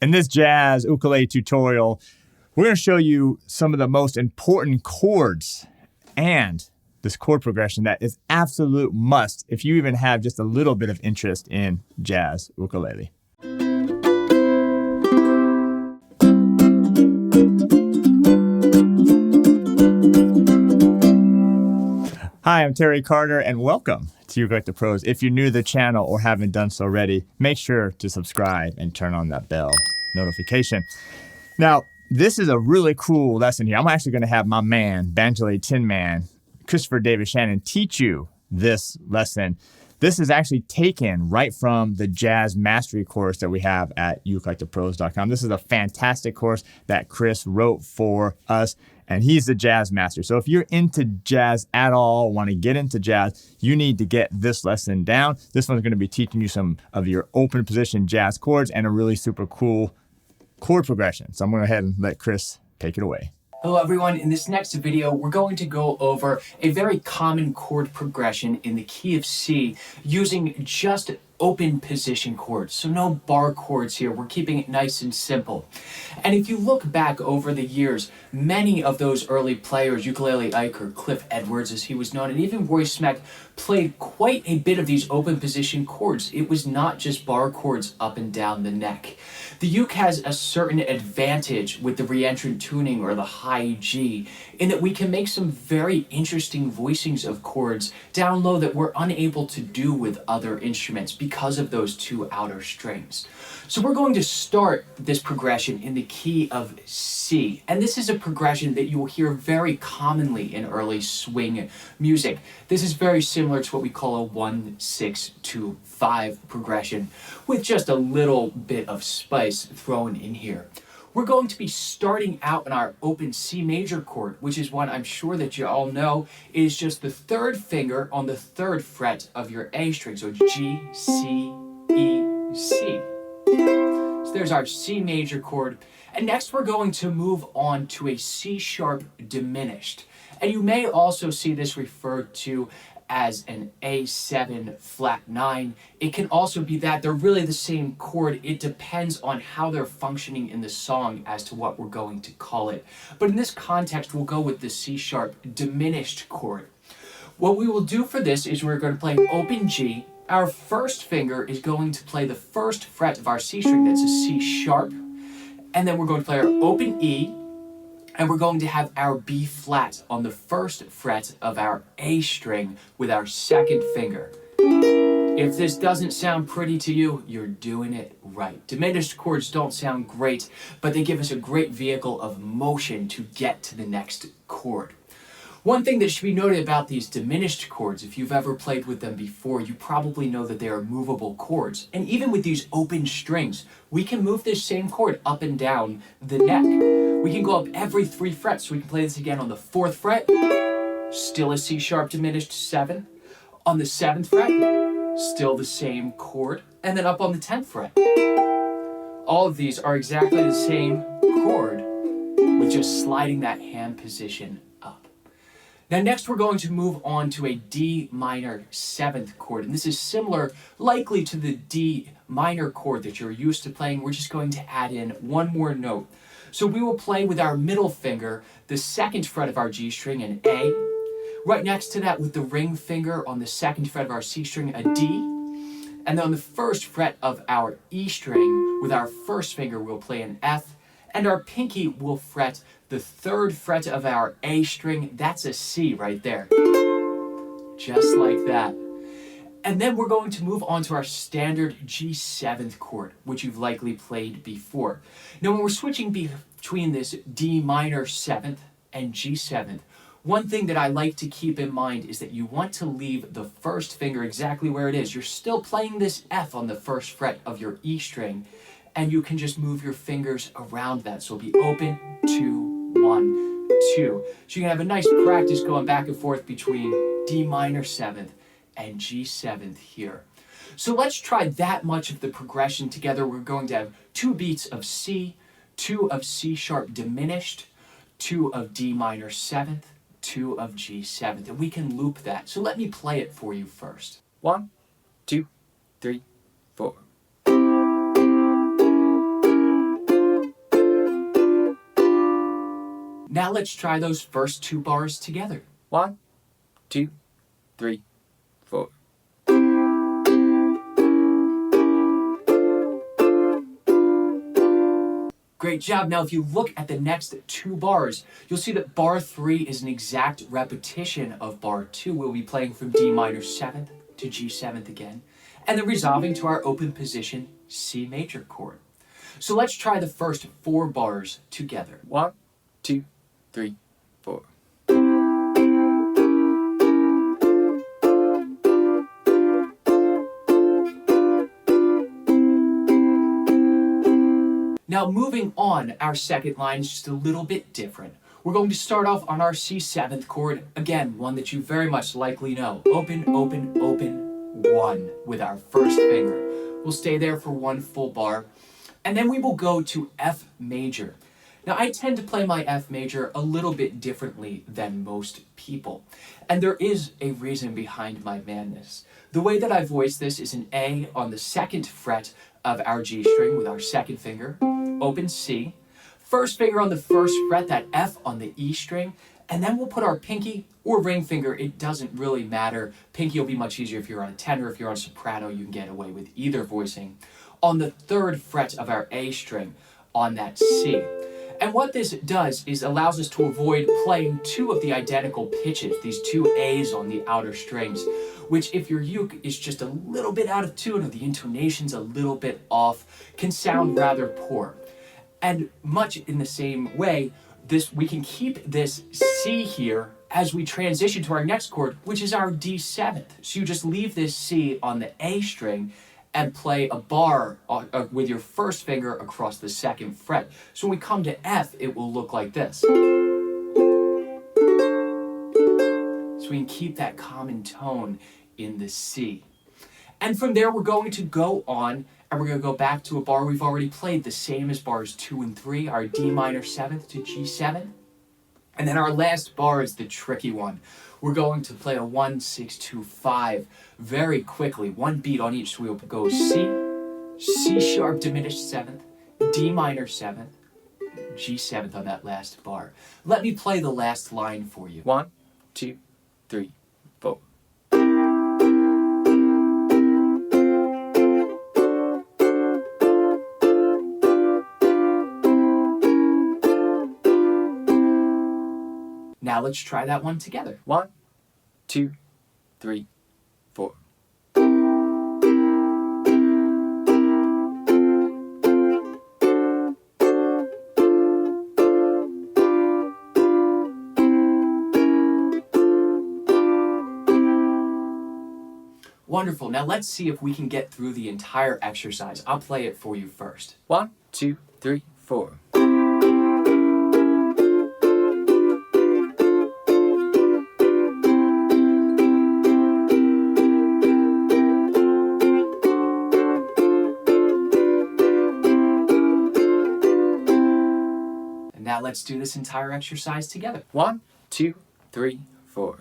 In this jazz ukulele tutorial, we're going to show you some of the most important chords and this chord progression that is absolute must if you even have just a little bit of interest in jazz ukulele. Hi, I'm Terry Carter, and welcome to UkeLikeThePros. If you're new to the channel or haven't done so already, make sure to subscribe and turn on that bell notification. Now, this is a really cool lesson here. I'm actually going to have my man, Banjole Tin Man, Christopher Davis-Shannon, teach you this lesson. This is actually taken right from the Jazz Mastery course that we have at UkeLikeThePros.com. This is a fantastic course that Chris wrote for us, and he's the jazz master. So if you're into jazz at all, want to get into jazz, you need to get this lesson down. This one's going to be teaching you some of your open position jazz chords and a really super cool chord progression. So I'm going to go ahead and let Chris take it away. Hello everyone, in this next video we're going to go over a very common chord progression in the key of C using just open position chords. So no bar chords here, we're keeping it nice and simple. And if you look back over the years, many of those early players, Ukulele Ike or Cliff Edwards as he was known, and even Roy Smeck played quite a bit of these open position chords. It was not just bar chords up and down the neck. The uke has a certain advantage with the reentrant tuning or the high G in that we can make some very interesting voicings of chords down low that we're unable to do with other instruments because of those two outer strings. So we're going to start this progression in the key of C, and this is a progression that you will hear very commonly in early swing music. This is very similar to what we call a 1-6-2-5 progression with just a little bit of spice thrown in here. We're going to be starting out in our open C major chord, which is one I'm sure that you all know is just the third finger on the third fret of your A string. So G, C, E, C. So there's our C major chord. And next we're going to move on to a C sharp diminished. And you may also see this referred to as an A7 flat 9. It can also be that they're really the same chord. It depends on how they're functioning in the song as to what we're going to call it. But in this context, we'll go with the C sharp diminished chord. What we will do for this is we're going to play open G. Our first finger is going to play the first fret of our C string. That's a C sharp. And then we're going to play our open E. And we're going to have our B flat on the first fret of our A string with our second finger. If this doesn't sound pretty to you, you're doing it right. Diminished chords don't sound great, but they give us a great vehicle of motion to get to the next chord. One thing that should be noted about these diminished chords, if you've ever played with them before, you probably know that they are movable chords. And even with these open strings, we can move this same chord up and down the neck. We can go up every 3 frets, so we can play this again on the 4th fret, still a C sharp diminished 7. On the 7th fret, still the same chord, and then up on the 10th fret. All of these are exactly the same chord, with just sliding that hand position up. Now next we're going to move on to a D minor 7th chord, and this is similar likely to the D minor chord that you're used to playing. We're just going to add in one more note. So we will play with our middle finger, the 2nd fret of our G string, an A. Right next to that with the ring finger on the 2nd fret of our C string, a D. And then on the 1st fret of our E string, with our first finger, we'll play an F. And our pinky will fret the 3rd fret of our A string. That's a C right there. Just like that. And then we're going to move on to our standard G7th chord, which you've likely played before. Now, when we're switching between this D minor 7th and G7th, one thing that I like to keep in mind is that you want to leave the first finger exactly where it is. You're still playing this F on the 1st fret of your E string, and you can just move your fingers around that. So it'll be open, 2, 1, 2. So you can have a nice practice going back and forth between D minor 7th and G7th here. So let's try that much of the progression together. We're going to have 2 beats of C, 2 of C sharp diminished, 2 of D minor 7th, 2 of G7th, and we can loop that. So let me play it for you first. 1, 2, 3, 4. Now let's try those first 2 bars together. 1, 2, 3, 4. Great job. Now, if you look at the next 2 bars, you'll see that bar 3 is an exact repetition of bar 2. We'll be playing from D minor 7th to G 7th again, and then resolving to our open position C major chord. So let's try the first 4 bars together. 1, 2, 3, 4. Now moving on, our second line is just a little bit different. We're going to start off on our C7th chord, again, one that you very much likely know. Open, open, open, 1 with our first finger. We'll stay there for 1 full bar, and then we will go to F major. Now, I tend to play my F major a little bit differently than most people, and there is a reason behind my madness. The way that I voice this is an A on the 2nd fret of our G string with our 2nd finger, open C, first finger on the 1st fret, that F on the E string, and then we'll put our pinky or ring finger, it doesn't really matter. Pinky will be much easier if you're on a tenor. If you're on soprano, you can get away with either voicing, on the 3rd fret of our A string on that C. And what this does is allows us to avoid playing 2 of the identical pitches, these 2 A's on the outer strings, which if your uke is just a little bit out of tune or the intonation's a little bit off, can sound rather poor. And much in the same way, we can keep this C here as we transition to our next chord, which is our D7th. So you just leave this C on the A string and play a bar with your first finger across the 2nd fret. So when we come to F, it will look like this. So we can keep that common tone in the C. And from there, we're going to go on, and we're going to go back to a bar we've already played, the same as bars 2 and 3, our D minor 7th to G7. And then our last bar is the tricky one. We're going to play a 1, 6, 2, 5 very quickly, 1 beat on each. So we'll go C, C sharp diminished 7th, D minor 7th, G7th on that last bar. Let me play the last line for you. 1, 2, 3, 4. Now let's try that one together. 1, 2, 3, 4. Wonderful. Now let's see if we can get through the entire exercise. I'll play it for you first. 1, 2, 3, 4. Now let's do this entire exercise together. 1, 2, 3, 4.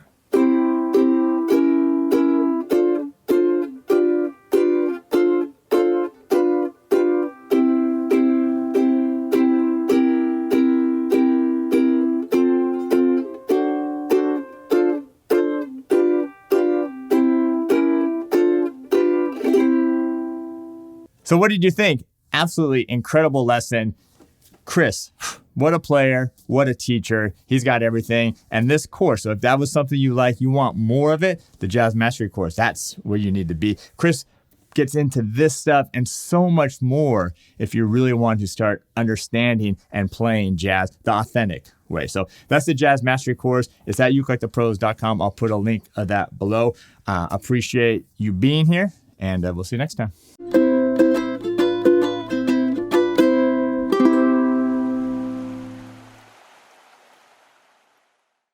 So what did you think? Absolutely incredible lesson. Chris, what a player, what a teacher. He's got everything. And this course, so if that was something you like, you want more of it, the Jazz Mastery course, that's where you need to be. Chris gets into this stuff and so much more if you really want to start understanding and playing jazz the authentic way. So that's the Jazz Mastery course. It's at UkeLikeThePros.com. I'll put a link of that below. Appreciate you being here, and we'll see you next time.